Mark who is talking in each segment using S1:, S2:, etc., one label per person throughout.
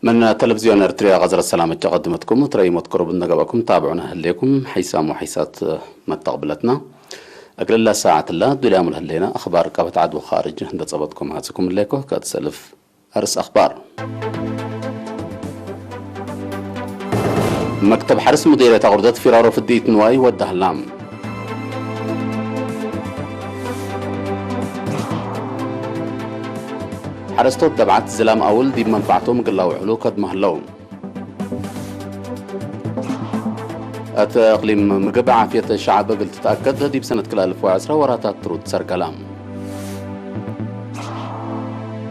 S1: من تلفزيون ارتريا غزر السلام تقدمتكم وتريمت قرب النقبكم تابعونا هليكم حيسام وحيسات ما تقبلتنا أقل الله ساعة الله دولام الهلينا أخبار قابت عدو خارج هند صبتكم هاتكم الليكو كاتسلف أرس أخبار مكتب حرس مديرية غردة فرارو في الديت نواي والدهلام حرستوت دبعت زلام أول دي منفعتهم قلاو علو قد مهلوم أقليم مقبع عافية الشعب قلت تتأكد دي بسنة كلا 2010 وراتات ترود سر كلام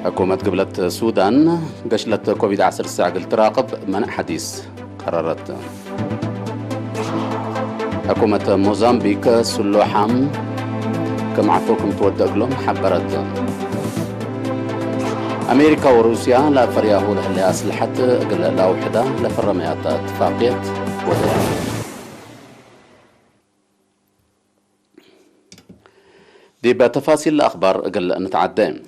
S1: حكومة قبلت السودان قشلت كوفيد 10 ساعة قلت تراقب منع حديث قررت حكومة موزامبيك سلوحام كما عفوكم تودق لهم حبرت أمريكا وروسيا لا فرياهو لهالي أسلحة قل لا وحدة لفرميات اتفاقية وديع دي بتفاصيل الأخبار قل نتعدى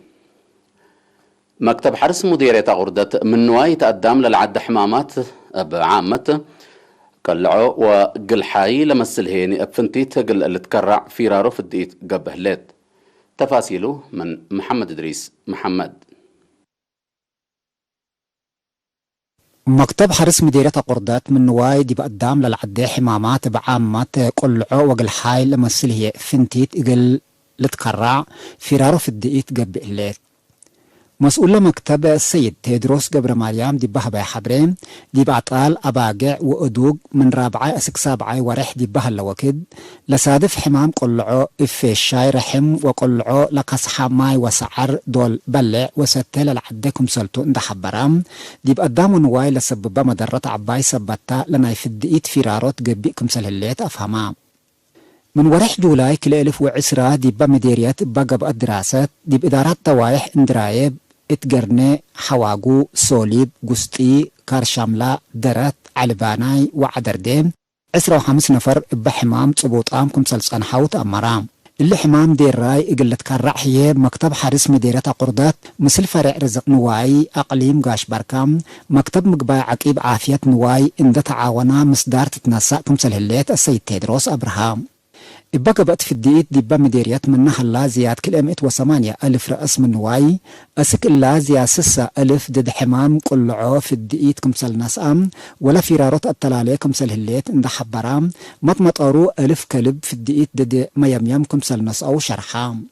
S1: مكتب حرس مديرية غردة من نواي تقدم للعد حمامات بعامة قلعو وقل حاي لمسل هيني بفنتيت قل اللي تكرع في رارو في الدقيت قبه ليت تفاصيله من محمد إدريس محمد
S2: مكتب حرس مديرية قردات من نواي دي بقدام للعدي حمامات بعامات قلعو وقل حاي لمسل هي فنتيت قل لتكرع فرارو في الدقيت قبه ليت مسؤول مكتب السيد تيدروس قبر مريم دي بها حبرين دي بعطال أباقع وأدوق من رابعة أسك سابعة ورح دي بها اللوكد لسادف حمام قلعو إفي الشاي رحم وقلعو لقصحة ماي وسعر دول بلع وستل العدكم سلطو اند حبرام دي بقدامو نواي لسبب مدرة عباي سبتا لنا في الدقيت فراروت قبئكم سلهليت أفهمام من ورح جولاي كل 1010 دي بمديريات بقب الدراسات دي بإدارات طوايح اندرايب اتقرني حواقو سوليب قسطي كارشاملا درات علباناي وعدردين 15 نفر بحمام صبوطام كمسل صنحوت أمرام اللي حمام دير راي اقلت كارع حياب مكتب حارس مديرية قردات مثل فرع رزق نواي أقليم قاش بركام مكتب مقباع عقيب عافية نواي اند تعاونا مصدار تتنسى كمسل هليت السيد تيدروس أبراهام بقبت في الدقيت دي بمديريات منها اللازيات كل 108 ألف رأس من نواي أسك اللازيا 6 ألف دد حمام قلعو في الدقيت كمسل نسأم ولا فرارات التلالي كمسل هليت اند حبرام مطمطارو ألف كلب في الدقيت دد ميميم كمسل نسأو شرحام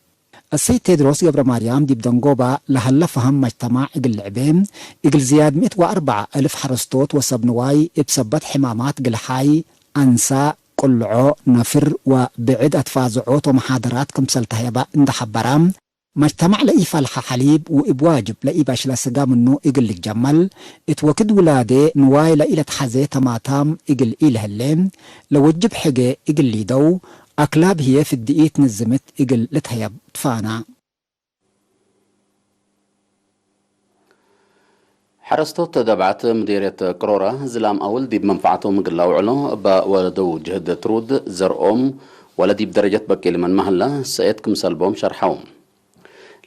S2: السيد تيدروس قبر مريم دي بدنقوبة لهلا فهم مجتمع اقل لعبين اقل زياد 104 ألف حرستوت وسب نواي بسبت حمامات قل حاي أنسا قلعو نفر وبعد أتفازعوت ومحاضرات كمسل تهيبا اند حبرام مجتمع لأي فالحة حليب وإبواجب لأي باش لسقا منو إقل الجمل اتوكد ولادي نواي لإلة حزي تماتام إقل إله اللين لوجب حقي إقل ليدو أكلاب هي في الدقيت نزمت إقل لتهيب تفانا
S1: حرستو تدبعت مديرية قرورة زلام أول دي بمنفعتهم قلاو علو بولدو جهد ترود زرقوم ولدي بدرجة بكيل من مهلا سيدكم سلبوم شرحوم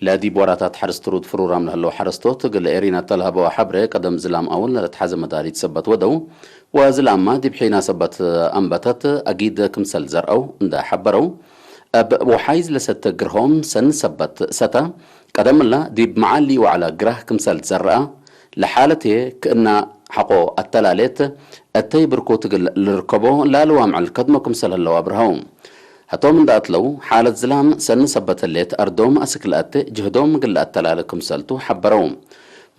S1: لا دي بوراتات حرس ترود فرورا من هلو حرستو تقل إيرينا تلهب وحبري قدم زلام أول لتحزم مداري تثبت ودو وزلام ما دي بحينا سبت أنبتت أكيد كمسل زرقو اندا حبرو وحايز لست قرهم سن سبت ستا قدم الله دي بمعالي وعلى قره كمسل زرقا لحالته كأن حقو التلاليت التي بركو تقل لركبو لا لوامع القدمكم سلهلو أبرهوم هتو من داتلو حالة زلام سن سبت الليت أردوم أسكلات جهدوم قل التلالكم سلتو حبروم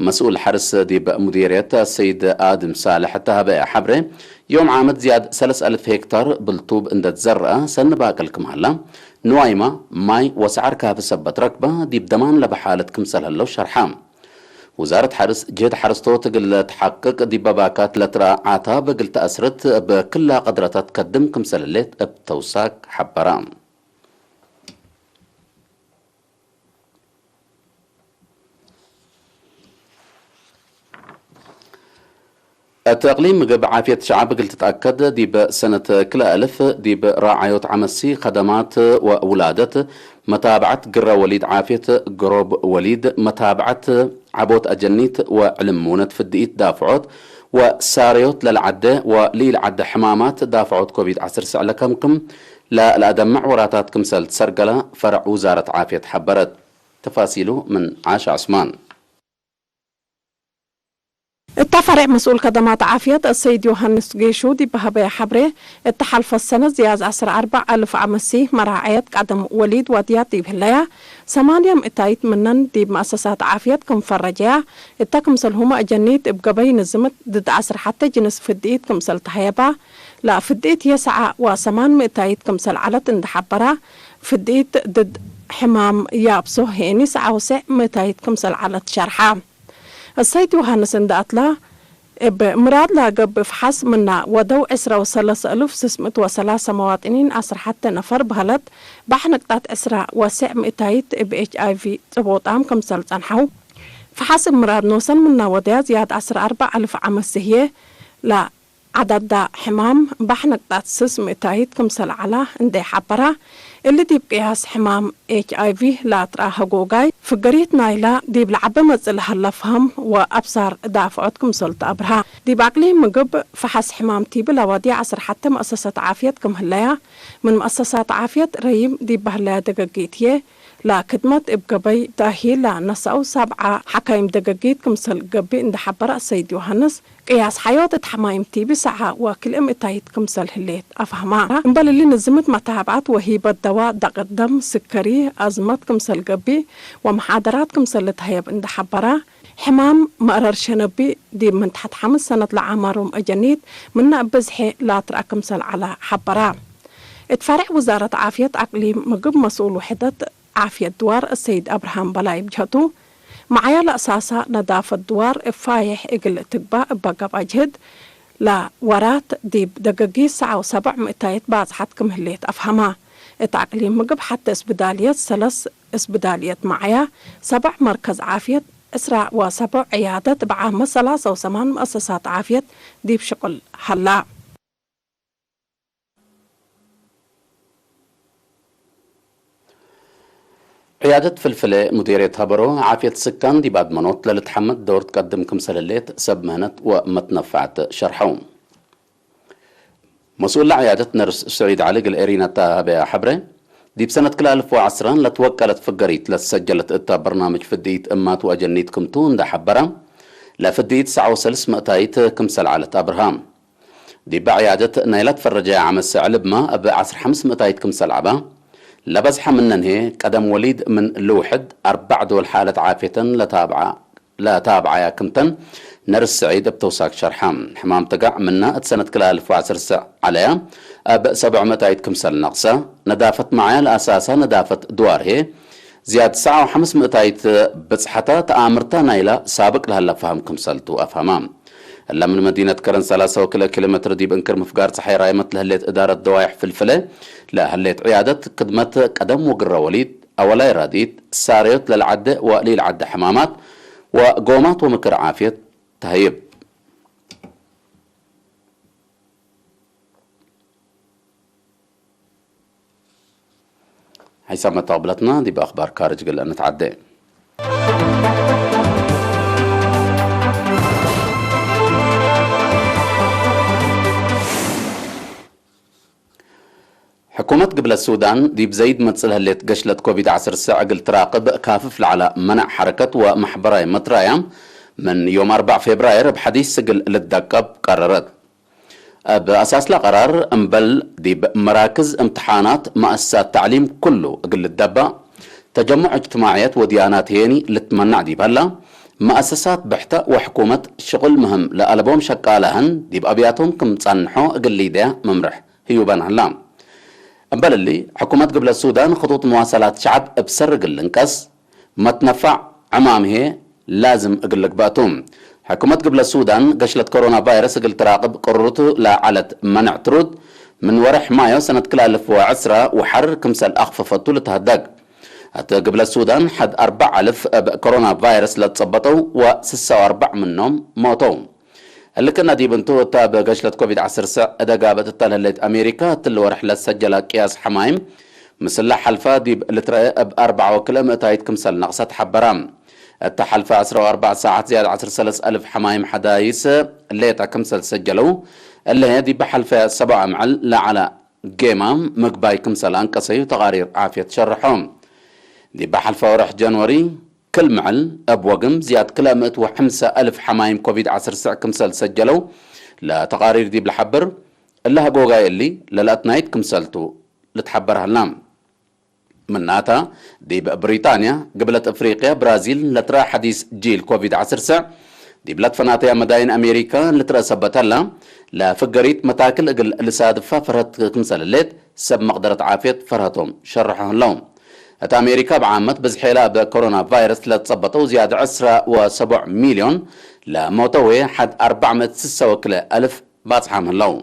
S1: مسؤول حرس دي مديرية السيد آدم صالح التهبئ حبري يوم عامد زياد 3000 هكتار بالطوب اندت زرقة سن باقلكم هلا نوايمة ماي وسعر كهف سبت ركبة دي بدمان لبحالتكم سلهلو شرحام وزارة حرس جهد حرستو تقل تحقق دي باباكات لترا عطا بقل تأسرت بكل قدرة تقدم كمسل الليت بتوساك حبرام التقليم بعافية شعب قلت تتأكد دي بسنة كلا ألف دي براعية عمسي خدمات وولادة متابعة قرى وليد عافية قروب وليد متابعة عبوت أجنيت وعلمونت في الدقيت دافعوت وساريوت للعدة وليل عدة حمامات دافعوت كوفيد 19 لكمكم لا أدمع وراتات كمسل سرقلة فرع وزارة عافية حبرت. تفاصيله من عاشا عثمان.
S3: التفرع مسؤول خدمات عافية السيد يوهانس جيشو دي بهبايا حبري التحالف السنة زياز 14,000 عمسي مراعية قدم وليد وديات دي بهلايا 8 اتايت منن دي بمؤسسات عافية كم فرجاء التكمسل هما أجنيت بقبي نزمت ضد 10 حتى جنس فديت كمسل تهيبا لا فديت يسعى وسمان مئتايت كمسل علت اندحبرا فديت ضد حمام يابسو هيني سعى وسع مئتايت كمسل علت شرحا السيد يوهانس اندأتلا بمراد لاقب فحص منا ودو 10,603 مواطنين 10 حتى نفر بهلت بحنقطات 10 وسع مئتايت HIV تبوطام كمسل تنحو فحص مراد نوصل منا وديا زياد 14,000 عمسية لا عدد دا حمام بحنقطات 600 كمسل على اندي حبرا اللي دي بقياس حمام HIV لا تراها جوجاي فقريت نايلا دي بالعبا مزل هلفهم وأبصار دافعتكم سلطة أبرها دي باقلي مقب فحس حمام تيب لوادي 10 حتى مؤسسة عافيتكم هلايا من مؤسسات عافية ريم دي بهلا دقاقيتيه لا كدمت بقبي داهي لا نسأو 7 حكايم دقاقيتكم سل قبي اند حبرا السيد يوهانس قياس حيوت حمايم تيبي ساعة وكل اتايتكم سل هليت أفهمها انبال اللي نزمت متابعات وهيبة دواء ضغط دم سكري أزمتكم سل قبي ومحاضراتكم سل تهيب اند حبرا حمام مقرر شنبي دي من تحت 5 سنة لعمرهم أجنيت من بزحي لا تراكم سل على حبرا اتفرع وزارة عافية أقليم مقب مسؤول وحدة عافية دوار السيد أبراهام بلاي بجهتو معايا لأساسا نظافة دوار فايح إقل تقبا بقب أجهد لا ورات ديب دقاقي 700 باز حتكم هليت أفهمها اتعقليم مقب حتى اسبدالية 3 اسبدالية معايا 7 مركز عافية اسرع و7 عيادات بعام 3 مؤسسات عافية ديب شغل هلا
S1: عيادة فلفلة مديرية هبرو عافية السكان دي بعد منوط للتحمد دور تقدم كمسل الليت سب مهنت ومتنفعت شرحهم. مسؤول لعيادة نرس سعيد علي الإيرينا تابع حبرة دي بسنة كلا 2010 لتوكلت فقريت لتسجلت إتا برنامج فديت أمات وأجنيت كمتون دا حبرة لفديت 9,300 كمسل على أبراهام دي بعيادة نايلت فرجاء عمس علب ما ب10 500 كمسل عبا لبزحة منن هي قدم وليد من لوحد 4 دول حالة عافية لا تابعة يا كمتن نرس سعيد بتوساك شرحام حمام تقع منا سنة كلا 2010 عليها ب 700 كمسل نقصة ندافت معايا الأساسة ندافت دوار هي زياد 500 بصحتا تآمرتا نايلة سابق لها فهم كمسلتو أفهمام هلا من مدينة كرن 3 كيلومتر دي بنكر مفقار صحي رايمت لهليت إدارة دوايح فلفلة لا هليت عيادة قدمت قدم وقرى وليد أولاي راديت ساريوت للعدة وليل عدة حمامات وقومات ومكر عافية تهيب حيثما طابلتنا دي بأخبار كارج قلنا نتعدى حكومة قبل السودان دي بزيد متصلها اللي تقشلت كوفيد 19 عقل تراقب كافف على منع حركة ومحبراي مطرايا من يوم 4 فبراير بحديث سجل للدقب قررت بأساس لقرار انبل دي مراكز امتحانات مؤسسات تعليم كله قل الدبا تجمع اجتماعيات وديانات هيني لتمنع دي بهلا مؤسسات بحتة وحكومة شغل مهم لألبوم شقالهن دي بأبياتهم كم تصنحوا قل لي ممرح هيوبان هلام أمبل اللي حكومة قبل السودان خطوط مواصلات شعب بسرق الانكس ما تنفع عمامه لازم أقلك باتهم حكومة قبل السودان قشلت كورونا فيروس قل تراقب قررته لا علت منع ترد من ورح مايو سنة كلا 2010 وحر كمسل أخففته لتهدق حتى قبل السودان حد 4,000 كورونا فيروس لتصبطوا و46 منهم موتوا اللي كنا دي بنتو تابع قشلة كوفيد 19 ادا قابت التالهلت امريكا تلو رحلة سجل قياس حمايم مسلح حلفا دي لترأي ب4 كيلومتر كمسل نقصت حبرام التحالف 14 ساعات زيادة 13,000 حمايم حدايس الليتا كمسل سجلوا اللي هذه بحلفة 7 معل لا على جيمام مقباي كمسل أنقصي وتغارير عافية شرحهم دي بحلفة ورح جانوري كل معل أبوغم زياد كلامة و5,000 حمايم كوفيد 19 كمسل سجلوا لا تقارير دي بالحبر اللي هقوغاي اللي للاتنايت كمسلتو لتحبرها اللام مناتها دي بريطانيا قبلت افريقيا برازيل لترى حديث جيل كوفيد 19 دي بلاد فناتيا مداين امريكا لترى سبتلا لا فقريت متاكل اقل لسادفة فرهت كمسل الليت سب مقدرة عافية فرهتهم شرحهم لهم هت امريكا بعامت بزحيلة بكورونا فيروس لتصبتوا زيادة 10.7 مليون لا موتوي حد 466,000 باصحام اللون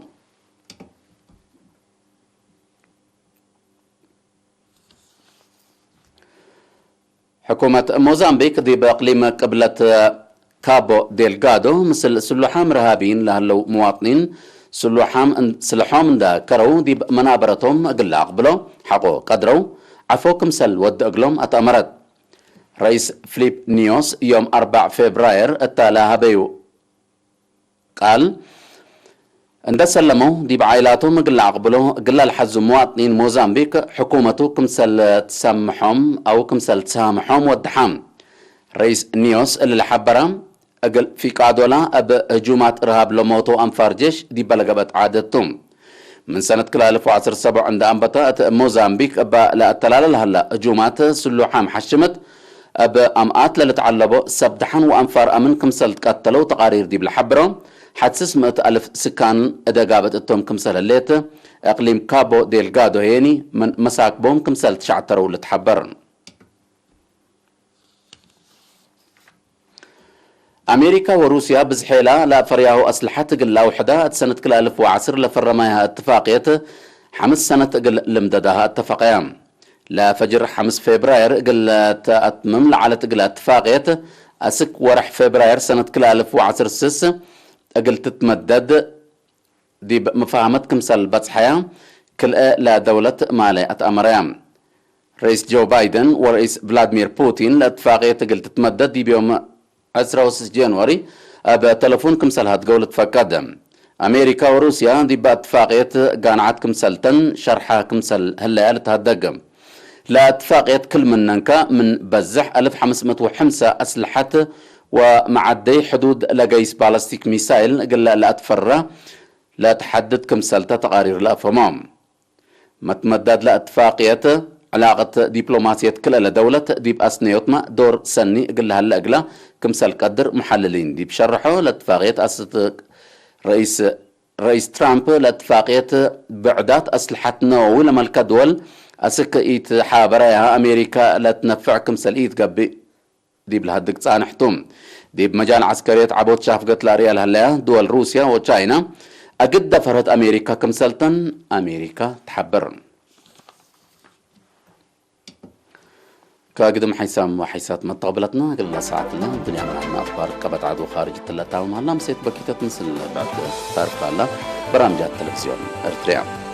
S1: حكومة موزامبيك دي بإقليم قبلة كابو ديلغادو مثل سلوحام رهابين لهلو مواطنين سلحام دا كرو دي منابرتهم أقل أقبلو حقو قدرو عفوكم سل ود أقلهم أتأمرت رئيس فليب نيوس يوم 4 فبراير التالا هبيو قال عند سلموا دي بعائلاتهم قل عقبلوا قل الحز مواطنين موزامبيك حكومته كمسل تسامحهم او كمسل تسامحهم ودحام رئيس نيوس اللي حبرهم اقل في قادولا اب هجومات ارهاب لموتو انفار جيش دي بلغبت عادتهم من سنة كل 2017 عند انبتا موزامبيك ابا لا التلال هلا هجومات سلوحام حشمت اب امات لتعلبوا سبدحن وانفار امن كمسل تقتلوا تقارير دي بالحبرهم حتسس 100,000 سكان ادقابت التوم كمسل الليت اقليم كابو ديلغادو هيني من مساكبهم كمسل تشعتروا لتحبرن امريكا وروسيا بزحيلا لا فرياهو اسلحة تقل وحدة سنة كل 2010 لفرماها اتفاقية 5 سنة تقل لمددها اتفاقيا لا فجر 5 فبراير قل تأتمم على تقل اتفاقية اسك ورح فبراير سنة كل 2010 سس أقل تتمدد دي مفاهمت كمسل بتصحيا كل لا دولة مالي أتأمريان رئيس جو بايدن ورئيس فلاديمير بوتين لاتفاقية أقل تتمدد دي بيوم 10 جانوري بتلفون كمسل هاد قولة فقدم أمريكا وروسيا دي باتفاقية قانعات كمسلتن شرحها كمسل هلا تهدقم لا اتفاقية كل مننكا من بزح 1505 أسلحة ومعدي حدود لقيس بالستيك ميسايل قل لا تفرى لا تحدد كمسلتة تقارير لا فمام ما تمدد لا اتفاقية علاقة دبلوماسية كل دولة دي بأسنيوتما دور سني قل لها الأقلة كمسل قدر محللين دي بشرحوا لاتفاقية رئيس ترامب لاتفاقية بعدات أسلحة نووي لما الكدول أسك إيت حابريها أمريكا لا تنفع كمسل إيت قبي دي بلهدك صانحتم دي بمجال عسكرية عبود شافقت لاريال هلا دول روسيا وتشاينا أقد دفرت أمريكا كمسلتن أمريكا تحبرن كاقدم حيسام وحيسات متقبلتنا قلنا ساعتنا الدنيا معنا أخبار كبت عدو خارج التلاتاوم هلا مسيت بكيتة مثل بعد تعرف هلا برامج التلفزيون أرتريا